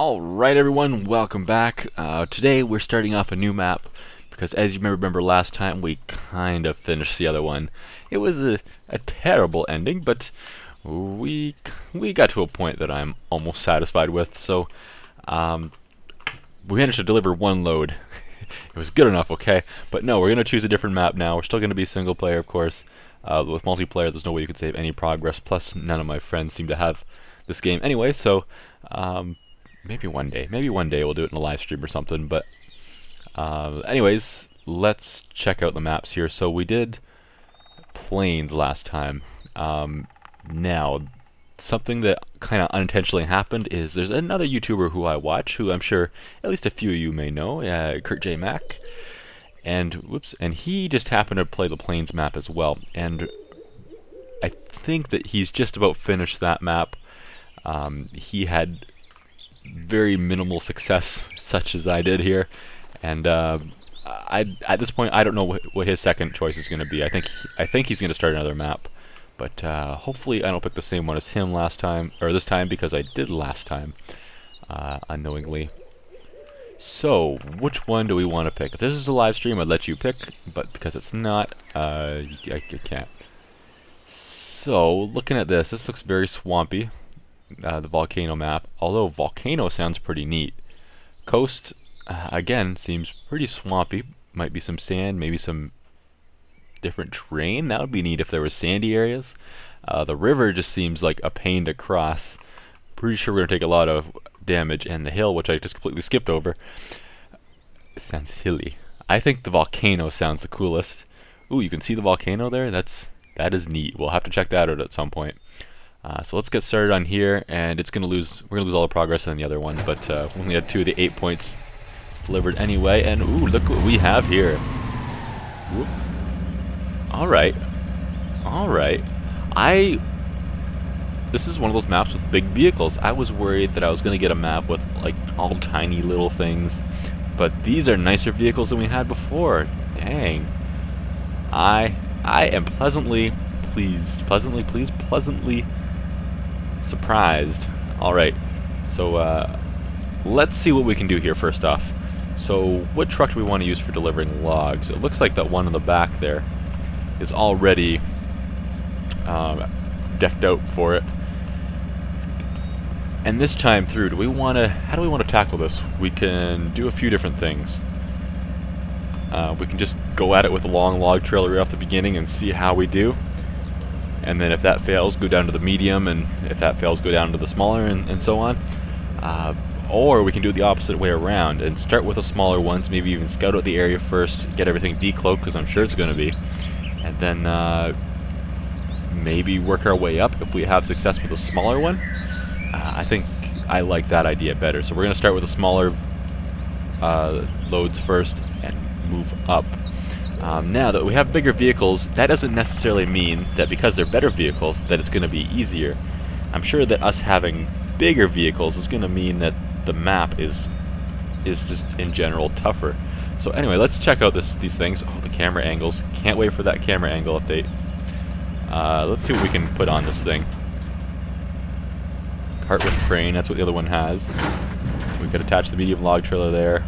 Alright everyone, welcome back. Today we're starting off a new map because as you may remember last time we kind of finished the other one. It was a terrible ending, but we got to a point that I'm almost satisfied with, so we managed to deliver one load. It was good enough, okay? But no, we're going to choose a different map now. We're still going to be single player, of course. With multiplayer there's no way you could save any progress, plus none of my friends seem to have this game anyway, so maybe one day we'll do it in a live stream or something. But anyways, let's check out the maps here. So we did plains last time. Now, something that kind of unintentionally happened is there's another YouTuber who I watch, who I'm sure at least a few of you may know, Kurt J. Mack, and he just happened to play the plains map as well. And I think that he's just about finished that map. He had very minimal success, such as I did here, and at this point I don't know what his second choice is going to be. I think he's going to start another map, but hopefully I don't pick the same one as him last time, or this time, because I did last time unknowingly. So which one do we want to pick? If this is a live stream I'd let you pick, but because it's not, I can't. So looking at this looks very swampy. The volcano map, although volcano sounds pretty neat. Coast, again, seems pretty swampy. Might be some sand, maybe some different terrain. That would be neat if there was sandy areas. The river just seems like a pain to cross. Pretty sure we're going to take a lot of damage. And the hill, which I just completely skipped over, sounds hilly. I think the volcano sounds the coolest. Ooh, you can see the volcano there? That is neat. We'll have to check that out at some point. So let's get started on here, and we're gonna lose all the progress on the other one, but we only had 2 of the 8 points delivered anyway. And ooh, look what we have here. Whoop. Alright. This is one of those maps with big vehicles. I was worried that I was gonna get a map with like all tiny little things, but these are nicer vehicles than we had before. Dang. I am pleasantly surprised. Alright, so let's see what we can do here first off. So what truck do we want to use for delivering logs? It looks like that one in the back there is already decked out for it. And this time through, how do we want to tackle this? We can do a few different things. We can just go at it with a long log trailer right off the beginning and see how we do. And then if that fails, go down to the medium, and if that fails, go down to the smaller, and so on. Or we can do it the opposite way around and start with the smaller ones, maybe even scout out the area first, get everything decloaked, because I'm sure it's going to be, and then maybe work our way up if we have success with the smaller one. I think I like that idea better. So we're going to start with the smaller loads first and move up. Now that we have bigger vehicles, that doesn't necessarily mean that because they're better vehicles that it's going to be easier. I'm sure that us having bigger vehicles is going to mean that the map is just in general tougher. So anyway, let's check out these things. Oh, the camera angles. Can't wait for that camera angle update. Let's see what we can put on this thing. Cart with crane, that's what the other one has. We could attach the medium log trailer there.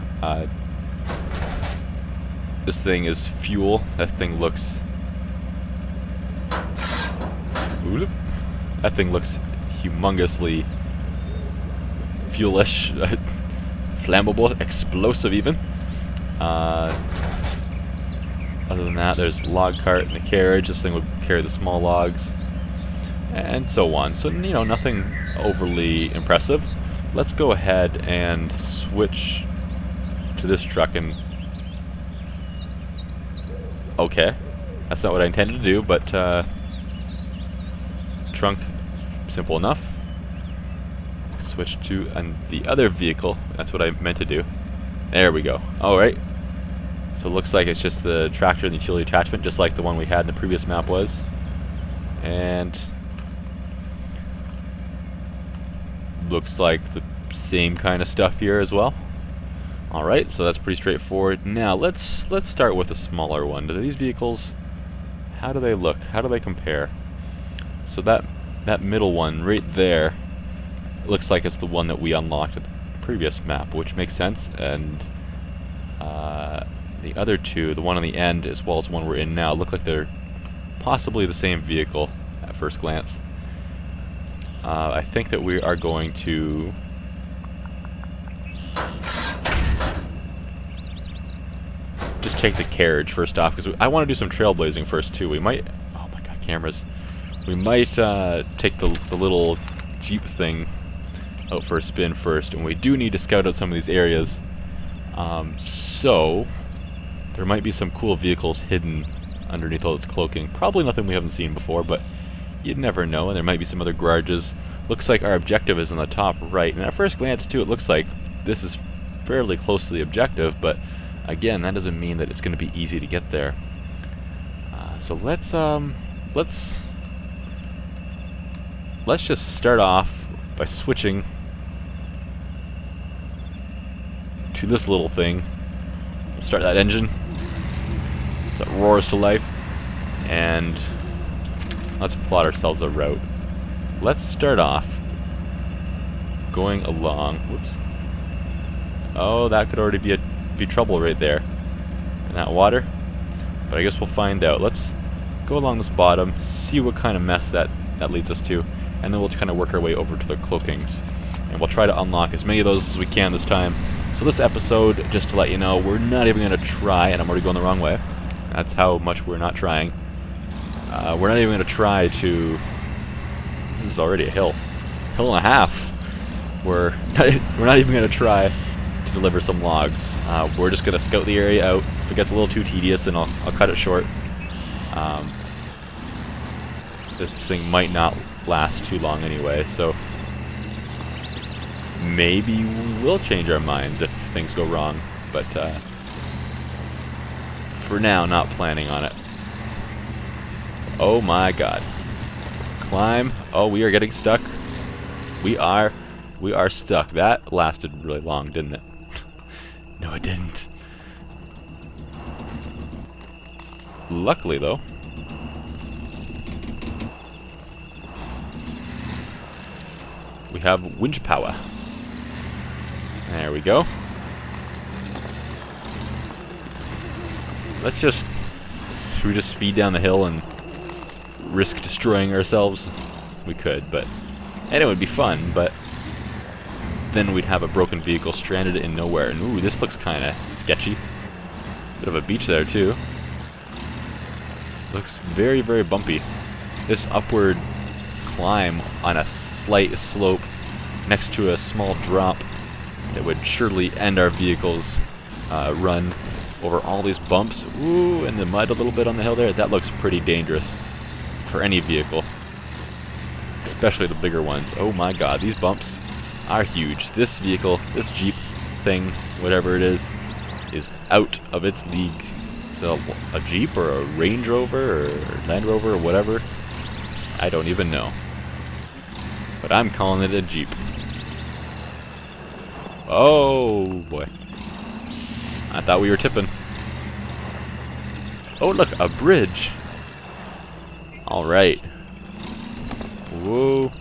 This thing is fuel. That thing looks... That thing looks humongously fuelish, flammable, explosive even. Other than that, there's log cart and the carriage. This thing would carry the small logs, and so on. So, you know, nothing overly impressive. Let's go ahead and switch to this truck and... Okay, that's not what I intended to do, but trunk, simple enough. Switch to the other vehicle. That's what I meant to do. There we go. Alright. So it looks like it's just the tractor and the utility attachment, just like the one we had in the previous map was. And looks like the same kind of stuff here as well. Alright, so that's pretty straightforward. Now let's start with a smaller one. Do these vehicles, how do they look? How do they compare? So that middle one right there looks like it's the one that we unlocked previous map, which makes sense, and the other two, the one on the end as well as the one we're in now, look like they're possibly the same vehicle at first glance. I think that we are going to just take the carriage first off, because I want to do some trailblazing first too. We might, oh my god, cameras. We might take the little Jeep thing out for a spin first, and we do need to scout out some of these areas. So there might be some cool vehicles hidden underneath all this cloaking. Probably nothing we haven't seen before, but you'd never know, and there might be some other garages. Looks like our objective is on the top right, and at first glance too, it looks like this is fairly close to the objective, but again, that doesn't mean that it's going to be easy to get there. So let's just start off by switching to this little thing. Start that engine so it roars to life, and let's plot ourselves a route. Let's start off going along. Whoops. Oh, that could already be trouble right there in that water, but I guess we'll find out. Let's go along this bottom, see what kind of mess that leads us to, and then we'll kind of work our way over to the cloakings, and we'll try to unlock as many of those as we can this time. So this episode, just to let you know, we're not even going to try, and I'm already going the wrong way. That's how much we're not trying. We're not even going to try to... This is already a hill. Hill and a half. We're not even going to try to deliver some logs. We're just going to scout the area out. If it gets a little too tedious, then I'll cut it short. This thing might not last too long anyway, so maybe we'll change our minds if things go wrong, but for now, not planning on it. Oh my god. Climb. Oh, we are getting stuck. We are stuck. That lasted really long, didn't it? No, it didn't. Luckily, though, we have winch power. There we go. Should we just speed down the hill and risk destroying ourselves? We could, and it would be fun, but then we'd have a broken vehicle stranded in nowhere. And ooh, this looks kind of sketchy. Bit of a beach there too. Looks very, very bumpy. This upward climb on a slight slope next to a small drop that would surely end our vehicle's run over all these bumps. Ooh, and the mud a little bit on the hill there. That looks pretty dangerous for any vehicle, especially the bigger ones. Oh my god, these bumps are huge. This vehicle, this Jeep thing, whatever it is out of its league. So a Jeep or a Range Rover or Land Rover or whatever, I don't even know. But I'm calling it a Jeep. Oh boy. I thought we were tipping. Oh look, a bridge. Alright. Whoa.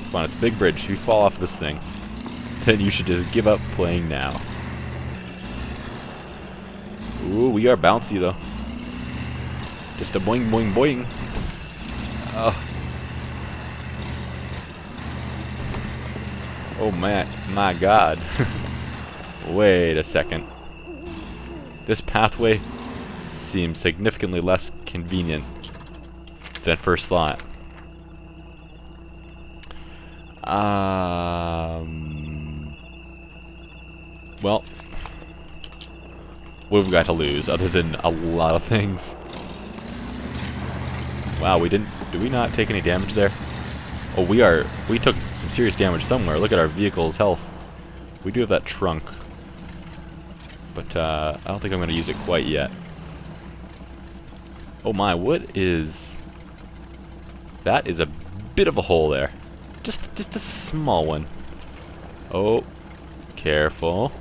Come on, it's a big bridge. If you fall off this thing, then you should just give up playing now. Ooh, we are bouncy though. Just a boing boing boing. Oh man, my god. Wait a second. This pathway seems significantly less convenient than first thought. Well, what have we got to lose other than a lot of things? Wow, did we not take any damage there? Oh, we took some serious damage somewhere. Look at our vehicle's health. We do have that trunk, but I don't think I'm going to use it quite yet. Oh my, what is... That is a bit of a hole there. Just a small one. Oh, careful.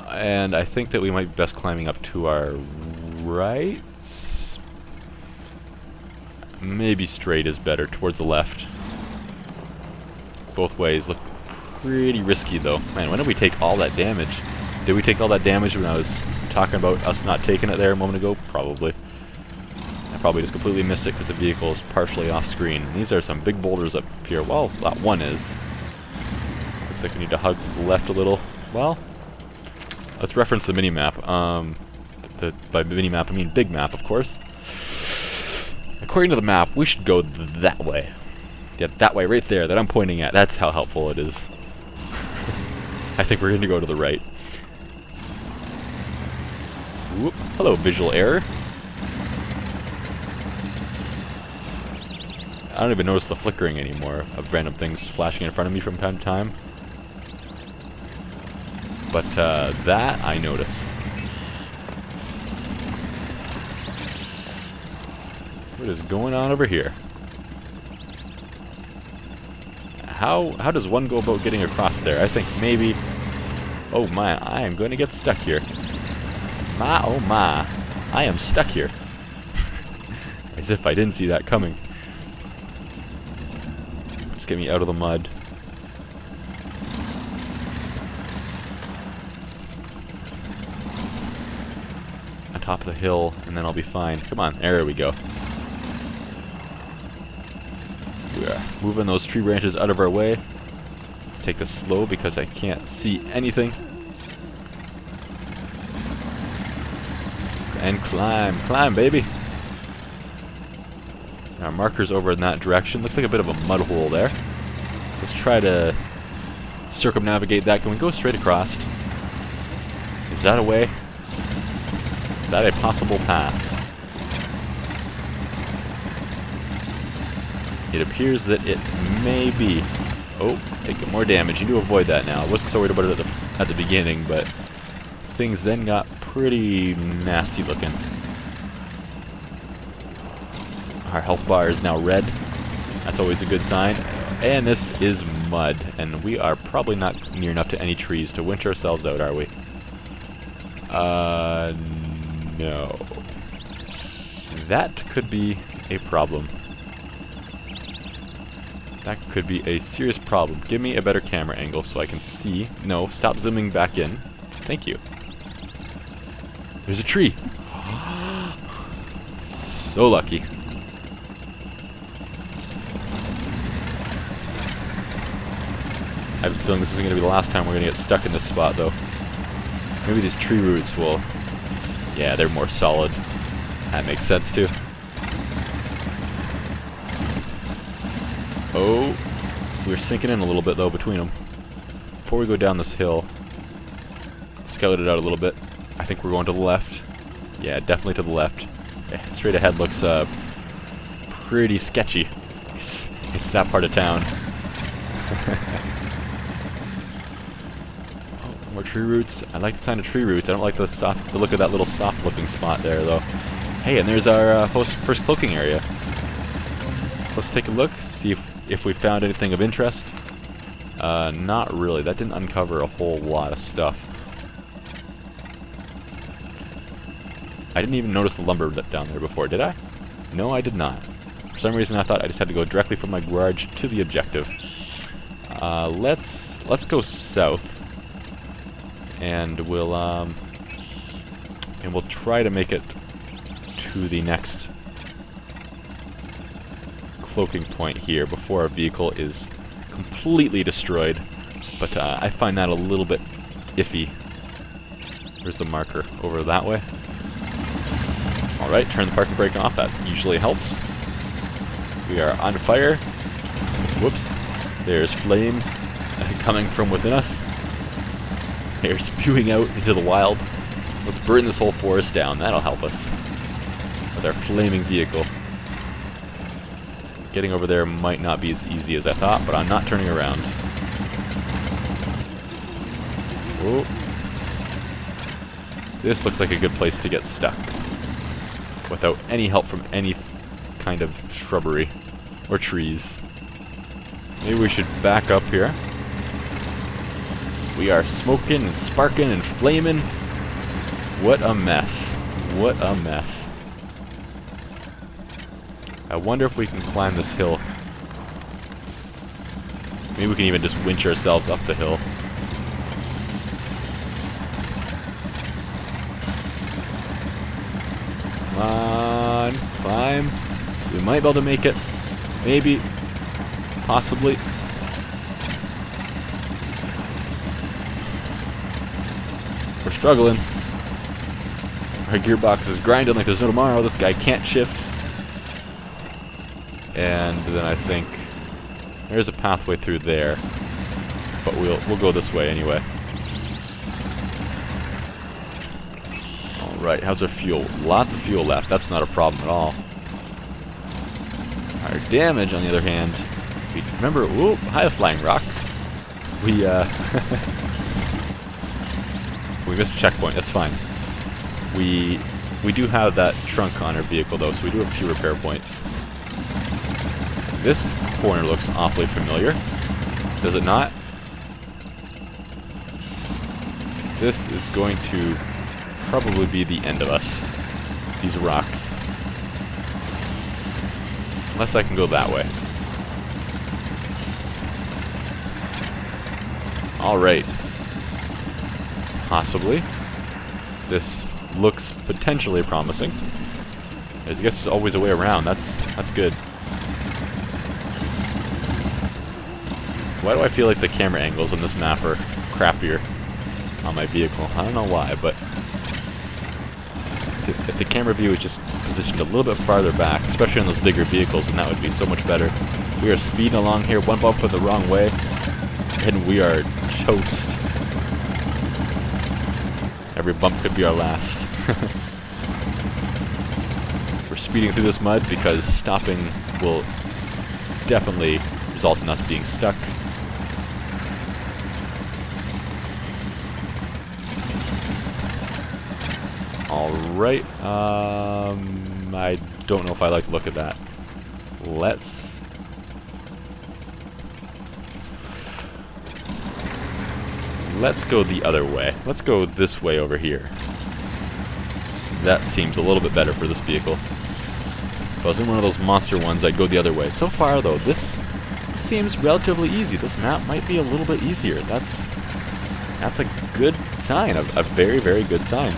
And I think that we might be best climbing up to our right. Maybe straight is better, towards the left. both ways look pretty risky, though. Man, when did we take all that damage? Did we take all that damage when I was talking about us not taking it there a moment ago? Probably. I probably just completely missed it because the vehicle is partially off screen. And these are some big boulders up here. Well, that one is. Looks like we need to hug left a little. Well, let's reference the mini-map. By mini-map, I mean big map, of course. According to the map, we should go that way. Yeah, that way, right there, that I'm pointing at. That's how helpful it is. I think we're going to go to the right. Whoop. Hello, visual error. I don't even notice the flickering anymore of random things flashing in front of me from time to time. But that I notice. What is going on over here? How does one go about getting across there? I think maybe... Oh my, I am going to get stuck here. My, oh my, I am stuck here. As if I didn't see that coming. Just get me out of the mud. On top of the hill, and then I'll be fine. Come on, there we go. We are moving those tree branches out of our way. Let's take this slow because I can't see anything. And climb, climb, baby. Our marker's over in that direction. Looks like a bit of a mud hole there. Let's try to circumnavigate that. Can we go straight across? Is that a way? Is that a possible path? It appears that it may be. Oh, taking more damage. You do avoid that now. I wasn't so worried about it at the beginning, but things then got pretty nasty looking. Our health bar is now red. That's always a good sign. And this is mud, and we are probably not near enough to any trees to winch ourselves out, are we? No. That could be a problem. That could be a serious problem. Give me a better camera angle so I can see. No, stop zooming back in. Thank you. There's a tree. So lucky. I have a feeling this isn't going to be the last time we're going to get stuck in this spot, though. Maybe these tree roots will... Yeah, they're more solid. That makes sense, too. Oh, we're sinking in a little bit, though, between them. Before we go down this hill, scout it out a little bit. I think we're going to the left. Yeah, definitely to the left. Straight ahead looks pretty sketchy. It's that part of town. Oh, more tree roots. I like the sign of tree roots. I don't like the look of that little soft-looking spot there, though. Hey, and there's our first cloaking area. So let's take a look, see if we found anything of interest. Not really. That didn't uncover a whole lot of stuff. I didn't even notice the lumber down there before, did I? No, I did not. For some reason, I thought I just had to go directly from my garage to the objective. Let's go south, and we'll try to make it to the next cloaking point here before our vehicle is completely destroyed. But I find that a little bit iffy. Where's the marker? Over that way. Alright, turn the parking brake off. That usually helps. We are on fire. Whoops. There's flames coming from within us. They're spewing out into the wild. Let's burn this whole forest down. That'll help us with our flaming vehicle. Getting over there might not be as easy as I thought, but I'm not turning around. Whoa. This looks like a good place to get stuck without any help from any kind of shrubbery or trees. Maybe we should back up here. We are smoking and sparking and flaming. What a mess. What a mess. I wonder if we can climb this hill. Maybe we can even just winch ourselves up the hill. Come on, climb. We might be able to make it. Maybe. Possibly. We're struggling. Our gearbox is grinding like there's no tomorrow. This guy can't shift. And then I think there's a pathway through there. But we'll go this way anyway. Alright, how's our fuel? Lots of fuel left. That's not a problem at all. Our damage, on the other hand, we remember, ooh, hi, flying rock. We we missed a checkpoint. That's fine. We do have that trunk on our vehicle though, so we do have a few repair points. This corner looks awfully familiar. Does it not? This is going to probably be the end of us. These rocks. Unless I can go that way. Alright. Possibly. This looks potentially promising. I guess there's always a way around. That's good. Why do I feel like the camera angles on this map are crappier on my vehicle? I don't know why, but if the camera view is just positioned a little bit farther back, especially on those bigger vehicles, then that would be so much better. We are speeding along here, one bump went the wrong way, and we are toast. Every bump could be our last. We're speeding through this mud because stopping will definitely result in us being stuck. Alright, I don't know if I like the look of that. Let's go the other way. Let's go this way over here. That seems a little bit better for this vehicle. If I was in one of those monster ones, I'd go the other way. So far, though, this seems relatively easy. This map might be a little bit easier. That's a good sign. A very, very good sign.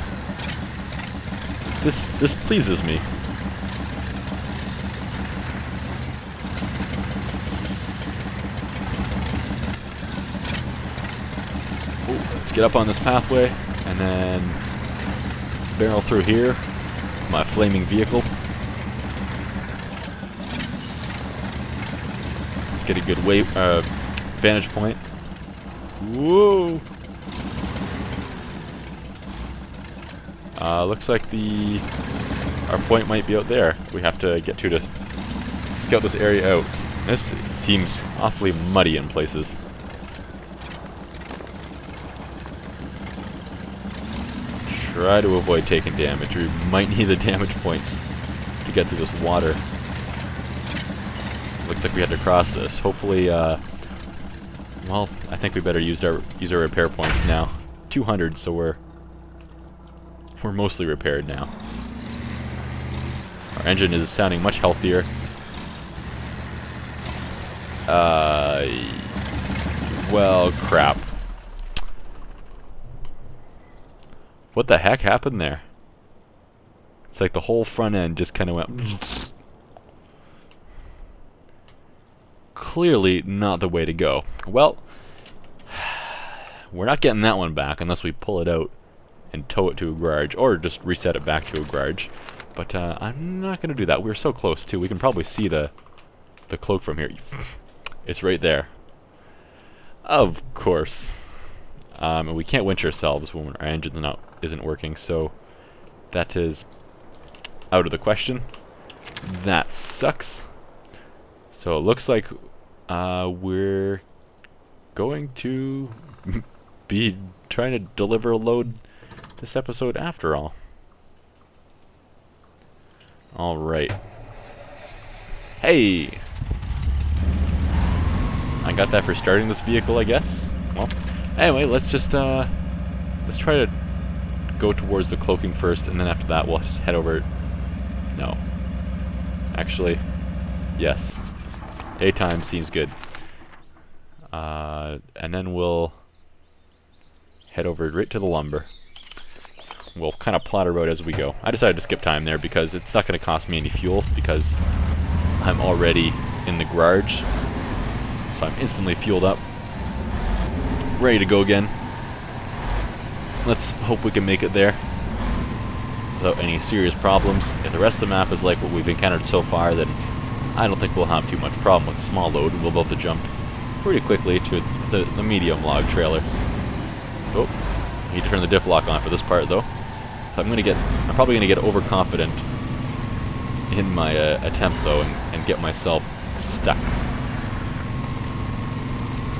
This pleases me. Ooh, let's get up on this pathway and then barrel through here. My flaming vehicle. Let's get a good vantage point. Whoa! Looks like our point might be out there. We have to get to scout this area out. This seems awfully muddy in places. Try to avoid taking damage. We might need the damage points to get through this water. Looks like we had to cross this. Hopefully, well, I think we better use our repair points now. 200, so we're mostly repaired now. Our engine is sounding much healthier. Well, crap. What the heck happened there? It's like the whole front end just kind of went... Clearly not the way to go. Well, we're not getting that one back unless we pull it out and tow it to a garage, or just reset it back to a garage. But I'm not going to do that. We're so close, too. We can probably see the cloak from here. It's right there. Of course. And we can't winch ourselves when our engine isn't working, so that is out of the question. That sucks. So it looks like we're going to be trying to deliver a load this episode after all. Alright. Hey! I got that for starting this vehicle, I guess. Well, anyway, let's just let's try to go towards the cloaking first, and then after that we'll just head over. No. Actually, yes. Daytime seems good. And then we'll head over right to the lumber. We'll kind of plot a road as we go. I decided to skip time there because it's not going to cost me any fuel because I'm already in the garage. So I'm instantly fueled up. Ready to go again. Let's hope we can make it there without any serious problems. If the rest of the map is like what we've encountered so far, then I don't think we'll have too much problem with small load. We'll be able to jump pretty quickly to the medium log trailer. Oh, I need to turn the diff lock on for this part though. So I'm probably gonna get overconfident in my attempt though, and get myself stuck,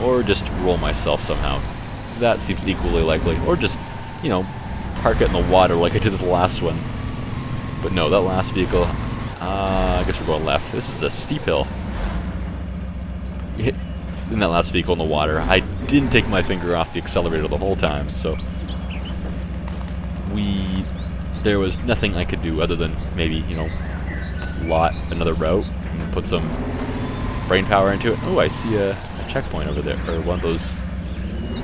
or just roll myself somehow. That seems equally likely, or just, you know, park it in the water like I did with the last one. But no, that last vehicle, I guess we're going left. This is a steep hill. In that last vehicle in the water, I didn't take my finger off the accelerator the whole time, so there was nothing I could do other than maybe, you know, plot another route and put some brain power into it. Oh, I see a checkpoint over there, or one of those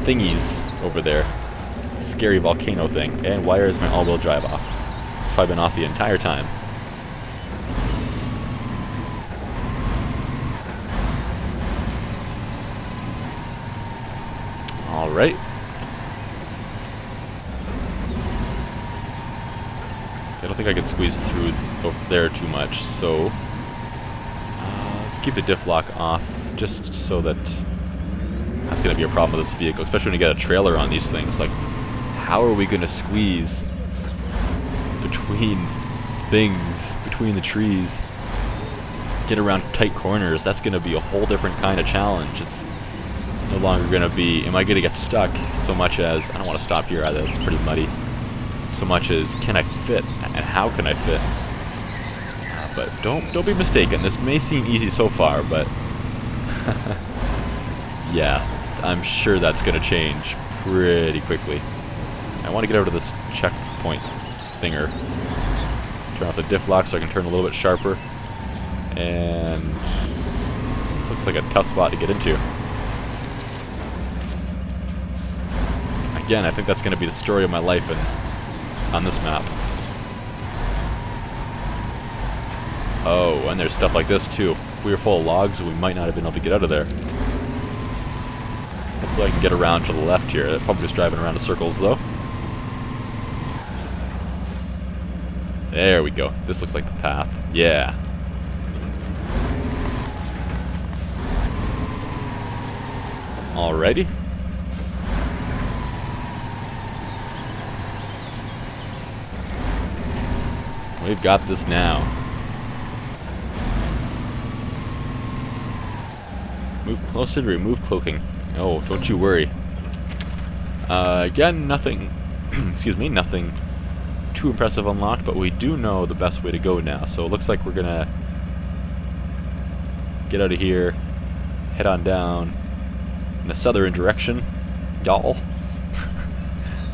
thingies over there. Scary volcano thing. And why is my all-wheel drive off? It's probably been off the entire time. Alright. I don't think I can squeeze through over there too much, so let's keep the diff lock off, just so that that's going to be a problem with this vehicle, especially when you get a trailer on these things. Like, how are we going to squeeze between things, between the trees, get around tight corners? That's going to be a whole different kind of challenge. It's no longer going to be, am I going to get stuck, so much as, I don't want to stop here either, it's pretty muddy, so much as, can I fit, and how can I fit? But don't be mistaken, this may seem easy so far, but yeah, I'm sure that's going to change pretty quickly. I want to get over to this checkpoint thinger. Turn off the diff lock so I can turn a little bit sharper. And looks like a tough spot to get into. Again, I think that's going to be the story of my life on this map. Oh, and there's stuff like this too. If we were full of logs, we might not have been able to get out of there. Hopefully I can get around to the left here. That probably just driving around in circles though. There we go. This looks like the path. Yeah. Alrighty. We've got this now. Move closer to remove cloaking. Oh, don't you worry. Again, nothing, excuse me, nothing too impressive unlocked, but we do know the best way to go now. So it looks like we're gonna get out of here, head on down in a southern direction. Y'all.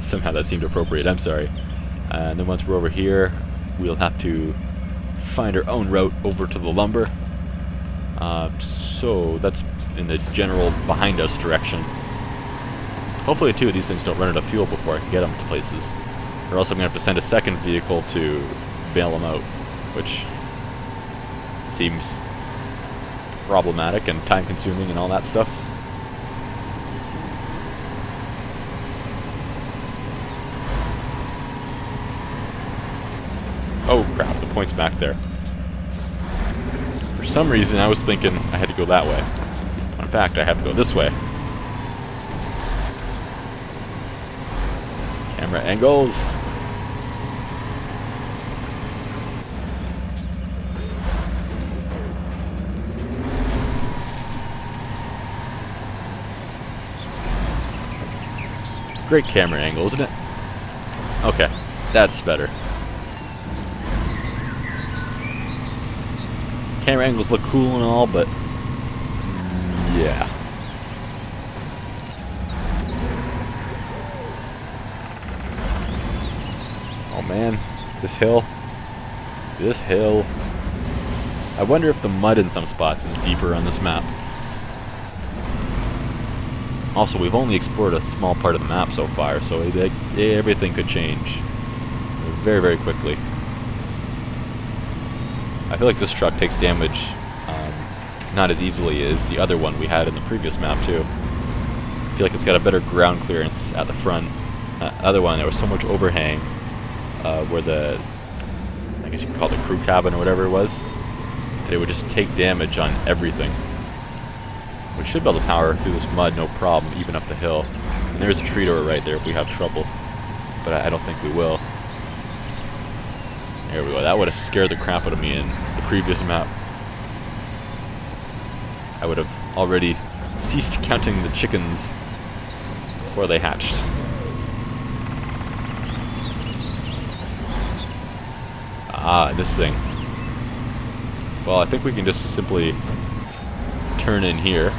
Somehow that seemed appropriate, I'm sorry. And then once we're over here, we'll have to find our own route over to the lumber. So that's in the general behind us direction. Hopefully two of these things don't run out of fuel before I can get them to places. Or else I'm going to have to send a second vehicle to bail them out, which seems problematic and time consuming and all that stuff. Oh crap, the point's back there. For some reason I was thinking I had to go that way. In fact, I have to go this way. Camera angles. Great camera angle, isn't it? Okay, that's better. Camera angles look cool and all, but yeah. Oh man, this hill. This hill. I wonder if the mud in some spots is deeper on this map. Also, we've only explored a small part of the map so far, so everything could change very, very quickly. I feel like this truck takes damage not as easily as the other one we had in the previous map, too. I feel like it's got a better ground clearance at the front. Other one, there was so much overhang where the, I guess you could call it the crew cabin or whatever it was, that it would just take damage on everything. We should be able to power through this mud, no problem, even up the hill. And there's a tree door right there if we have trouble. But I don't think we will. There we go. That would have scared the crap out of me in the previous map. I would have already ceased counting the chickens before they hatched. Ah, this thing. Well, I think we can just simply turn in here.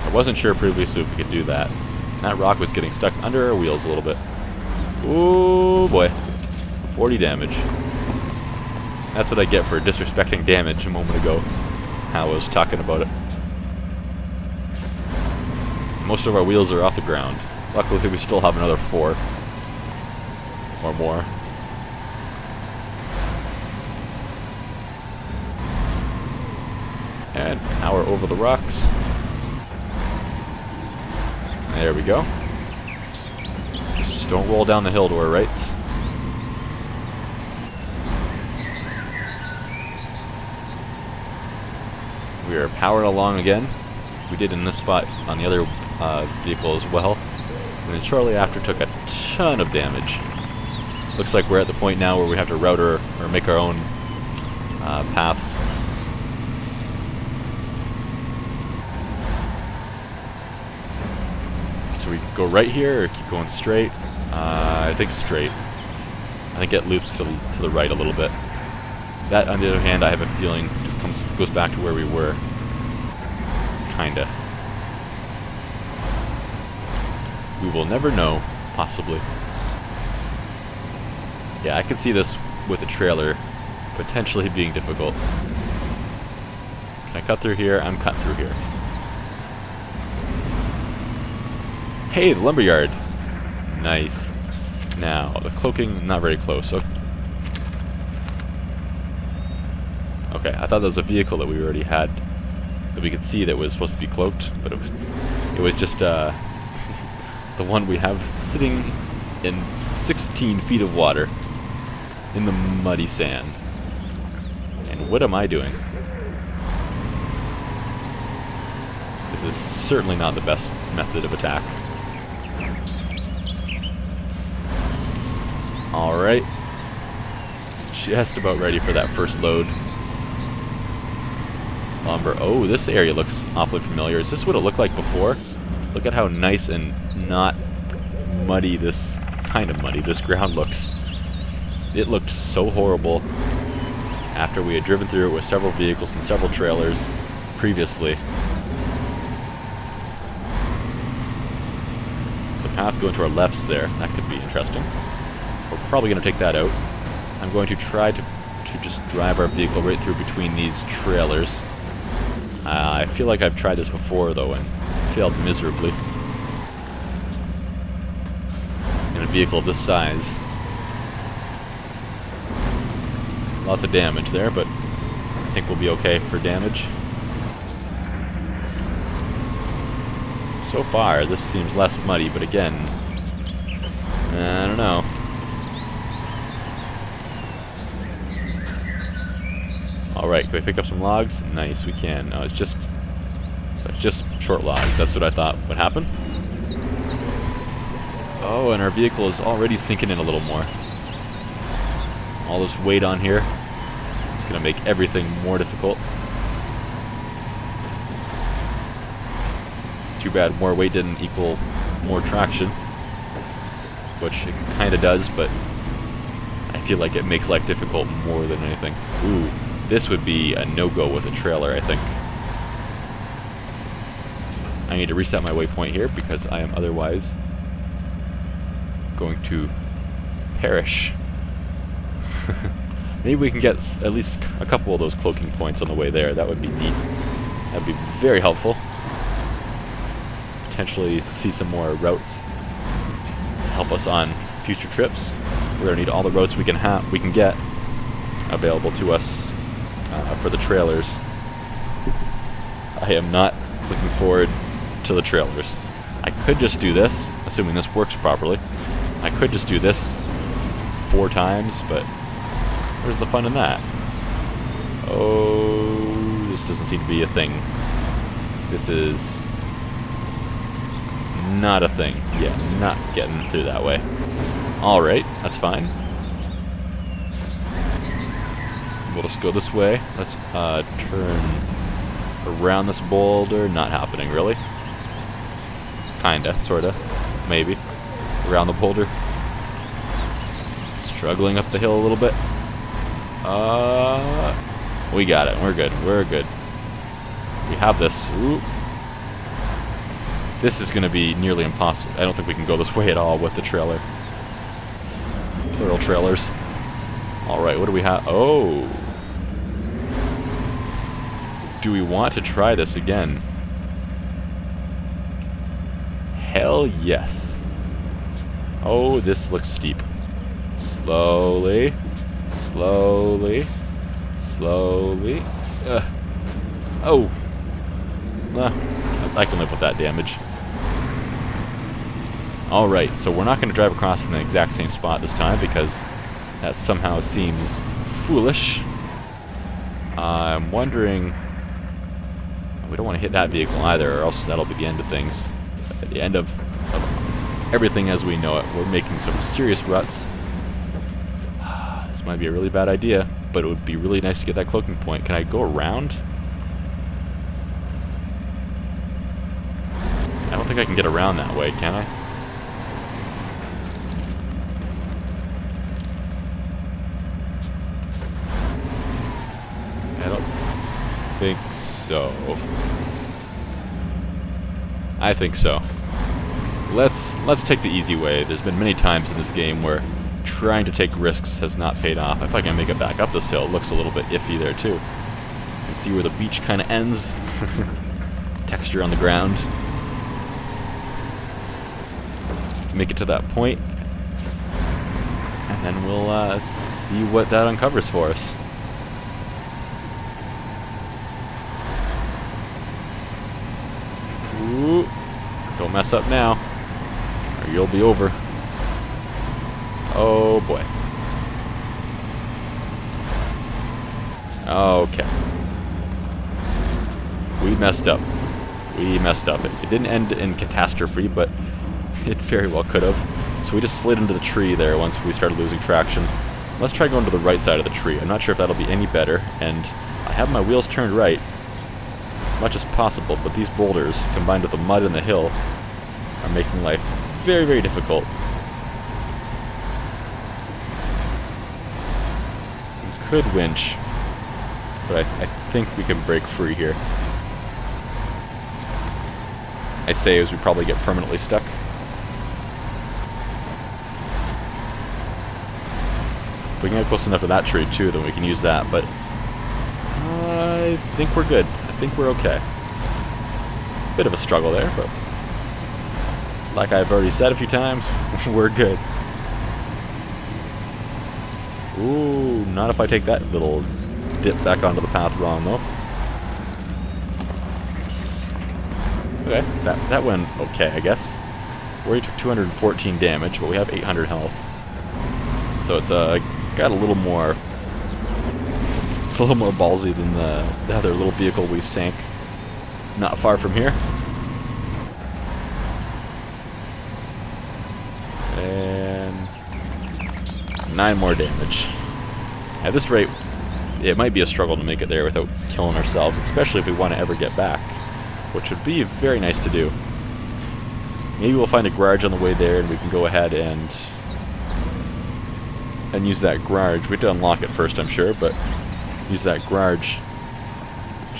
I wasn't sure previously if we could do that. That rock was getting stuck under our wheels a little bit. Ooh boy. 40 damage. That's what I get for disrespecting damage a moment ago. How I was talking about it. Most of our wheels are off the ground. Luckily we still have another 4. Or more. And power over the rocks. There we go. Just don't roll down the hill to our rights. We are powering along again. We did in this spot on the other vehicle as well. And then shortly after took a ton of damage. Looks like we're at the point now where we have to route or make our own paths. So we go right here or keep going straight? I think straight. I think it loops to the right a little bit. That, on the other hand, I have a feeling just goes back to where we were. Kinda. We will never know, possibly. Yeah, I can see this with a trailer potentially being difficult. Can I cut through here? I'm cut through here. Hey, the lumberyard! Nice. Now, the cloaking, not very close. Okay, I thought there was a vehicle that we already had that we could see that was supposed to be cloaked, but it was just the one we have sitting in 16 feet of water in the muddy sand. And what am I doing? This is certainly not the best method of attack. Alright. Just about ready for that first load. Lumber. Oh, this area looks awfully familiar. Is this what it looked like before? Look at how nice and not muddy this, kind of muddy, this ground looks. It looked so horrible after we had driven through it with several vehicles and several trailers previously. There's a path going to our lefts there. That could be interesting. We're probably going to take that out. I'm going to try to just drive our vehicle right through between these trailers. I feel like I've tried this before, though, and failed miserably. In a vehicle of this size. Lots of damage there, but I think we'll be okay for damage. So far, this seems less muddy, but again, I don't know. Alright, can we pick up some logs? Nice, we can. No, it's just short logs. That's what I thought would happen. Oh, and our vehicle is already sinking in a little more. All this weight on here. It's going to make everything more difficult. Too bad more weight didn't equal more traction. Which it kind of does, but I feel like it makes life difficult more than anything. Ooh. This would be a no-go with a trailer, I think. I need to reset my waypoint here because I am otherwise going to perish. Maybe we can get at least a couple of those cloaking points on the way there. That would be neat. That would be very helpful. potentially see some more routes to help us on future trips. We're gonna need all the routes we can get available to us for the trailers. I am not looking forward to the trailers. I could just do this, assuming this works properly. I could just do this 4 times, but where's the fun in that? Oh, this doesn't seem to be a thing. This is not a thing. Yeah, not getting through that way. Alright, that's fine. We'll just go this way. Let's turn around this boulder. Not happening, really. Kinda, sorta, maybe. Around the boulder. Struggling up the hill a little bit. We got it. We're good. We're good. We have this. Ooh. This is going to be nearly impossible. I don't think we can go this way at all with the trailer. Plural trailers. Alright, what do we have? Oh. Do we want to try this again? Hell yes. Oh, this looks steep. Slowly. Slowly. Slowly. Oh. I can live with that damage. Alright, so we're not going to drive across in the exact same spot this time because that somehow seems foolish. I'm wondering... We don't want to hit that vehicle either, or else that'll be the end of things. At the end of everything as we know it. We're making some serious ruts. This might be a really bad idea, but it would be really nice to get that cloaking point. Can I go around? I don't think I can get around that way, can I? I don't think so. I think so. Let's take the easy way. There's been many times in this game where trying to take risks has not paid off. If I can make it back up this hill, it looks a little bit iffy there too. You can see where the beach kind of ends. Texture on the ground. Make it to that point, and then we'll see what that uncovers for us. Ooh. Don't mess up now, or you'll be over. Oh boy. Okay. We messed up. We messed up. It didn't end in catastrophe, but it very well could have. So we just slid into the tree there once we started losing traction. Let's try going to the right side of the tree. I'm not sure if that'll be any better, and I have my wheels turned right as much as possible, but these boulders, combined with the mud in the hill, are making life very, very difficult. We could winch, but I think we can break free here. I say as we probably get permanently stuck. If we can get close enough to that tree too, then we can use that, but I think we're good. I think we're okay. Bit of a struggle there, but like I've already said a few times, we're good. Ooh, not if I take that little dip back onto the path wrong though. Okay, that went okay, I guess. We already took 214 damage, but we have 800 health. So it's got a little more. It's a little more ballsy than the other little vehicle we sank not far from here. And 9 more damage. At this rate, it might be a struggle to make it there without killing ourselves, especially if we want to ever get back, which would be very nice to do. Maybe we'll find a garage on the way there and we can go ahead and use that garage. We have to unlock it first, I'm sure, but use that garage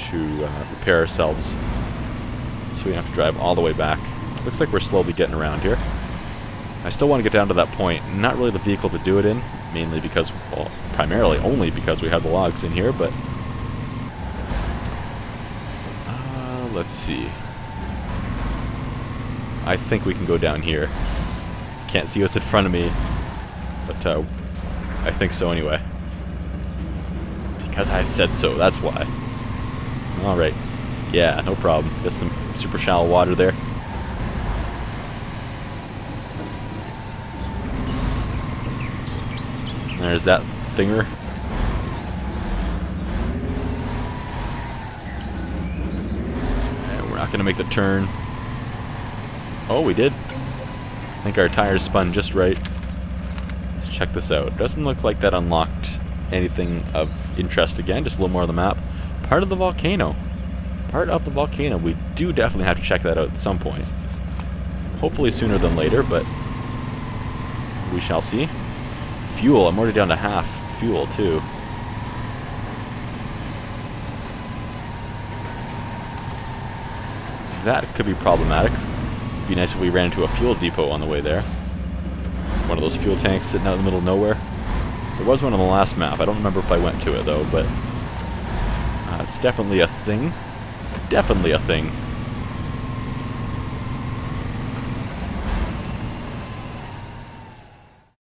to repair ourselves so we don't have to drive all the way back. Looks like we're slowly getting around here. I still want to get down to that point. Not really the vehicle to do it in, mainly because, well, primarily only because we have the logs in here, but let's see. I think we can go down here. Can't see what's in front of me, but I think so anyway. Because I said so, that's why. Alright. Yeah, no problem. Just some super shallow water there. There's that thinger. And we're not going to make the turn. Oh, we did. I think our tires spun just right. Let's check this out. Doesn't look like that unlocked anything of interest again. Just a little more of the map. Part of the volcano. Part of the volcano. We do definitely have to check that out at some point. Hopefully sooner than later, but we shall see. Fuel. I'm already down to half fuel, too. That could be problematic. It'd be nice if we ran into a fuel depot on the way there. One of those fuel tanks sitting out in the middle of nowhere. There was one on the last map. I don't remember if I went to it, though, but it's definitely a thing. Definitely a thing.